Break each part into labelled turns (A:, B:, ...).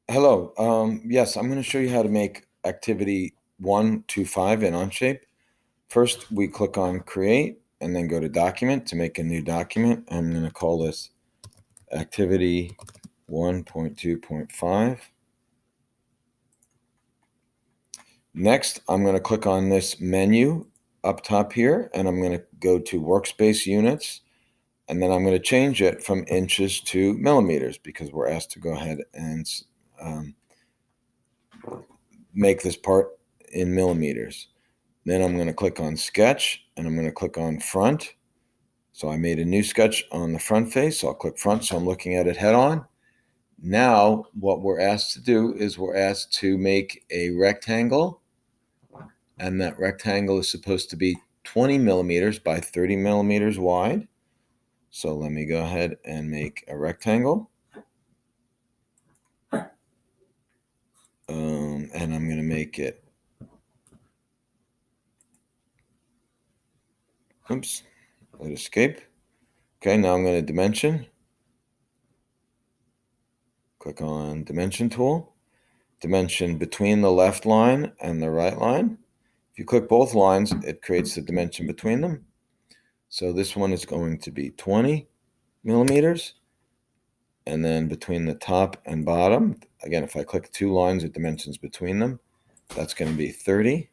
A: Hello. Yes, I'm going to show you how to make activity 125 in OnShape. First, we click on Create and then go to Document to make a new document. I'm going to call this activity 1.2.5. Next, I'm going to click on this menu up top here, and I'm going to go to Workspace Units, and then I'm going to change it from inches to millimeters because we're asked to go ahead and make this part in millimeters. Then I'm going to click on Sketch, and I'm going to click on Front. So I made a new sketch on the front face, so I'll click Front, so I'm looking at it head on. Now, what we're asked to do is we're asked to make a rectangle, and that rectangle is supposed to be 20 millimeters by 30 millimeters wide. So let me go ahead and make a rectangle. And I'm going to make it, oops, let escape. Okay, now I'm going to dimension. Click on Dimension tool. Dimension between the left line and the right line. If you click both lines, it creates the dimension between them. So this one is going to be 20 millimeters. And then between the top and bottom, again, if I click two lines with dimensions between them, that's going to be 30.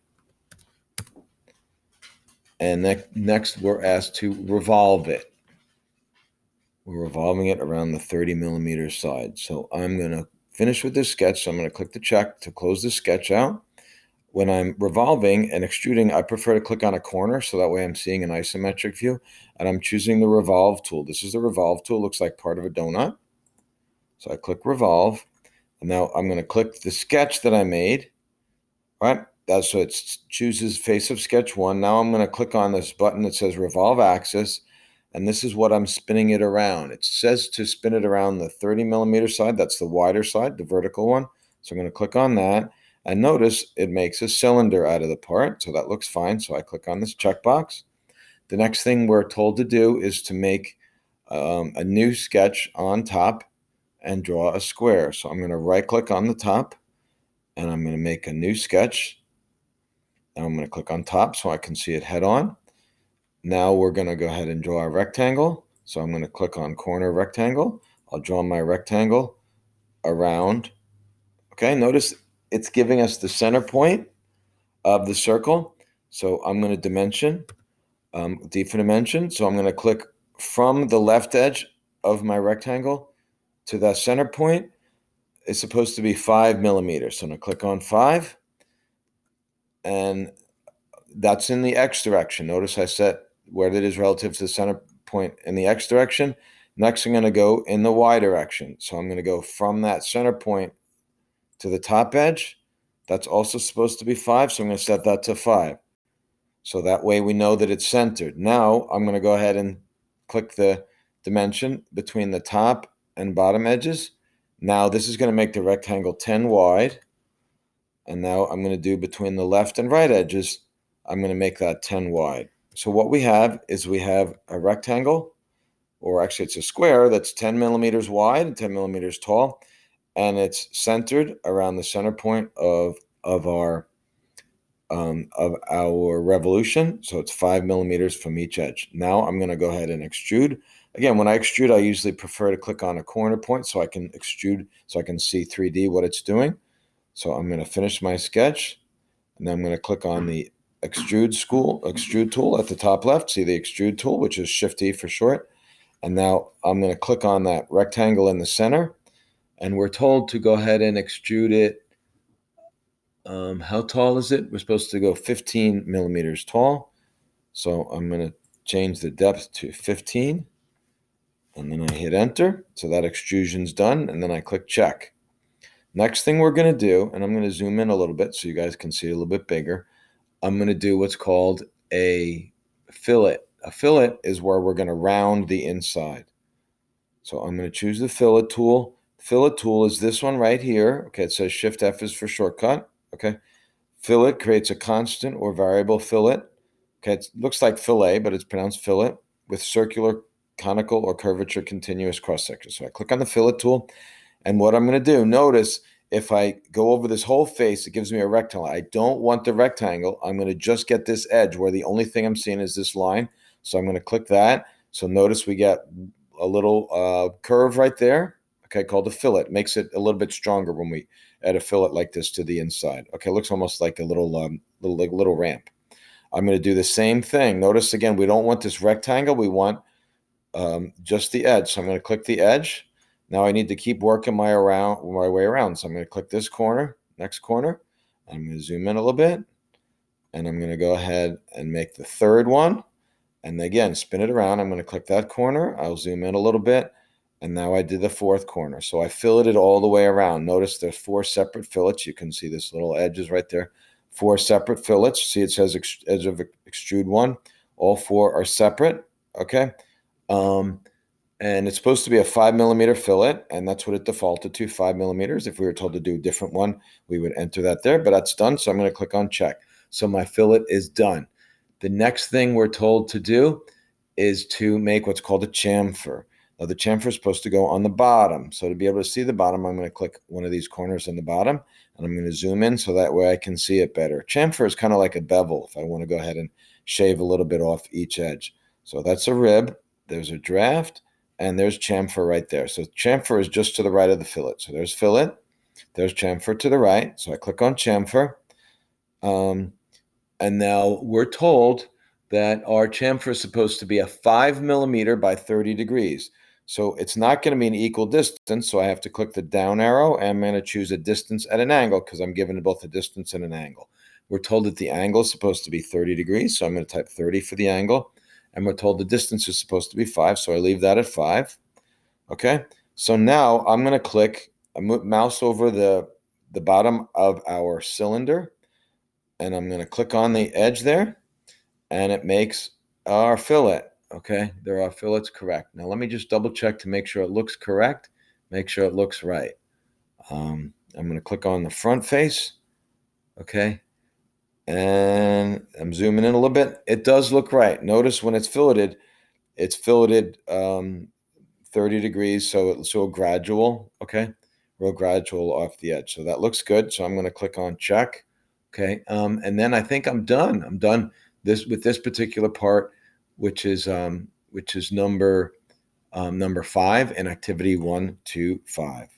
A: And next, we're asked to revolve it. We're revolving it around the 30 millimeter side. So I'm going to finish with this sketch. So I'm going to click the check to close the sketch out. When I'm revolving and extruding, I prefer to click on a corner so that way I'm seeing an isometric view, and I'm choosing the revolve tool. This is the revolve tool. It looks like part of a donut. So I click revolve, and now I'm going to click the sketch that I made. All right, that's so it chooses face of sketch one. Now I'm going to click on this button that says revolve axis, and this is what I'm spinning it around. It says to spin it around the 30 millimeter side. That's the wider side, the vertical one. So I'm going to click on that. And notice it makes a cylinder out of the part, so that looks fine. So I click on this checkbox. The next thing we're told to do is to make a new sketch on top and draw a square. So I'm going to right-click on the top, and I'm going to make a new sketch. And I'm going to click on top so I can see it head-on. Now we're going to go ahead and draw a rectangle. So I'm going to click on corner rectangle. I'll draw my rectangle around. Okay, notice it's giving us the center point of the circle. So I'm going to dimension, D for dimension. So I'm going to click from the left edge of my rectangle to that center point. It's supposed to be 5 millimeters. So I'm going to click on 5. And that's in the X direction. Notice I set where it is relative to the center point in the X direction. Next, I'm going to go in the Y direction. So I'm going to go from that center point to the top edge. That's also supposed to be 5, so I'm going to set that to 5. So that way we know that it's centered. Now I'm going to go ahead and click the dimension between the top and bottom edges. Now this is going to make the rectangle 10 wide. And now I'm going to do between the left and right edges, I'm going to make that 10 wide. So what we have is we have a rectangle, or actually it's a square that's 10 millimeters wide and 10 millimeters tall. And it's centered around the center point of our revolution. So it's 5 millimeters from each edge. Now I'm going to go ahead and extrude. Again, when I extrude, I usually prefer to click on a corner point so I can extrude, so I can see 3D what it's doing. So I'm going to finish my sketch, and then I'm going to click on the extrude tool at the top left. See the extrude tool, which is Shift E for short. And now I'm going to click on that rectangle in the center. And we're told to go ahead and extrude it. How tall is it? We're supposed to go 15 millimeters tall. So I'm going to change the depth to 15. And then I hit enter. So that extrusion's done. And then I click check. Next thing we're going to do, and I'm going to zoom in a little bit so you guys can see it a little bit bigger. I'm going to do what's called a fillet. A fillet is where we're going to round the inside. So I'm going to choose the fillet tool. Fillet tool is this one right here. Okay, it says Shift F is for shortcut. Okay. Fillet creates a constant or variable fillet. Okay, it looks like fillet, but it's pronounced fillet with circular, conical, or curvature continuous cross section. So I click on the fillet tool, and what I'm going to do, notice if I go over this whole face, it gives me a rectangle. I don't want the rectangle. I'm going to just get this edge where the only thing I'm seeing is this line. So I'm going to click that. So notice we get a little curve right there, okay, called a fillet. Makes it a little bit stronger when we add a fillet like this to the inside. Okay, looks almost like a little ramp. I'm going to do the same thing. Notice again, we don't want this rectangle. We want just the edge. So I'm going to click the edge. Now I need to keep working my way around. So I'm going to click this corner, next corner. I'm going to zoom in a little bit, and I'm going to go ahead and make the third one. And again, spin it around. I'm going to click that corner. I'll zoom in a little bit. And now I did the fourth corner. So I filleted all the way around. Notice there's 4 separate fillets. You can see this little edges right there. 4 separate fillets. See, it says edge of extrude 1. All 4 are separate. Okay. And it's supposed to be a 5 millimeter fillet, and that's what it defaulted to, 5 millimeters. If we were told to do a different one, we would enter that there, but that's done. So I'm going to click on check. So my fillet is done. The next thing we're told to do is to make what's called a chamfer. Now the chamfer is supposed to go on the bottom. So to be able to see the bottom, I'm going to click one of these corners on the bottom, and I'm going to zoom in so that way I can see it better. Chamfer is kind of like a bevel if I want to go ahead and shave a little bit off each edge. So that's a rib. There's a draft. And there's chamfer right there. So chamfer is just to the right of the fillet. So there's fillet. There's chamfer to the right. So I click on chamfer. And now we're told that our chamfer is supposed to be a 5 millimeter by 30 degrees. So it's not going to be an equal distance. So I have to click the down arrow, and I'm going to choose a distance at an angle because I'm given both a distance and an angle. We're told that the angle is supposed to be 30 degrees. So I'm going to type 30 for the angle. And we're told the distance is supposed to be 5, so I leave that at 5. Okay, so now I'm going to click a mouse over the bottom of our cylinder, and I'm going to click on the edge there, and it makes our fillet. Okay, there are fillets correct. Now let me just double check to make sure it looks correct, make sure it looks right. I'm going to click on the front face. Okay. And I'm zooming in a little bit. It does look right. Notice when it's filleted 30 degrees, so it's real gradual, okay? Real gradual off the edge. So that looks good. So I'm going to click on check, okay? And then I think I'm done. I'm done with this particular part, which is number 5 in activity 1, 2, 5.